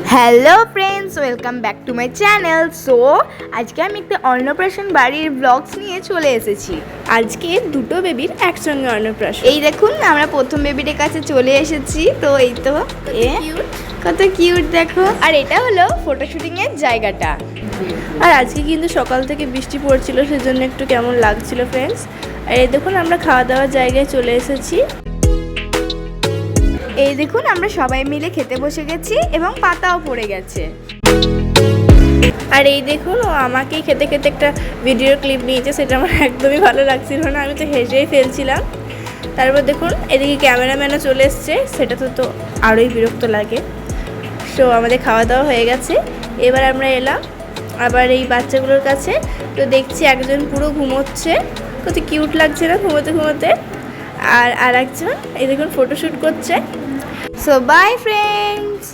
Hello friends, welcome back to my channel. So আজকে আমি একটা অন্নপ্রাশন বাড়ির ব্লগস নিয়ে চলে এসেছি। আজকে দুটো বেবির একসঙ্গে অন্নপ্রাশন। এই দেখুন, আমরা প্রথম বেবিটার কাছে চলে এসেছি। তো এই তো কত কিউট দেখো। আর এটা হলো ফটোশুটিংয়ের জায়গাটা। আর আজকে কিন্তু সকাল থেকে বৃষ্টি পড়ছিল, সেজন্য একটু কেমন লাগছিল ফ্রেন্ডস। আর এই দেখুন আমরা খাওয়া দাওয়ার জায়গায় চলে এসেছি। এই দেখুন, আমরা সবাই মিলে খেতে বসে গেছি এবং পাতাও পড়ে গেছে। আর এই দেখুন, ও আমাকেই খেতে খেতে একটা ভিডিও ক্লিপ নিয়েছে, সেটা আমার একদমই ভালো লাগছিল না, আমি তো হেসেই ফেলছিলাম। তারপর দেখুন এদিকে ক্যামেরাম্যানও চলে এসছে, সেটা তো আরোই বিরক্ত লাগে। সো আমাদের খাওয়া দাওয়া হয়ে গেছে, এবার আমরা এলাম আবার এই বাচ্চাগুলোর কাছে। তো দেখছি একজন পুরো ঘুমোচ্ছে, কত কিউট লাগছে না ঘুমোতে ঘুমোতে। আর একজন এই দেখুন ফটোশ্যুট করছে। So by friends.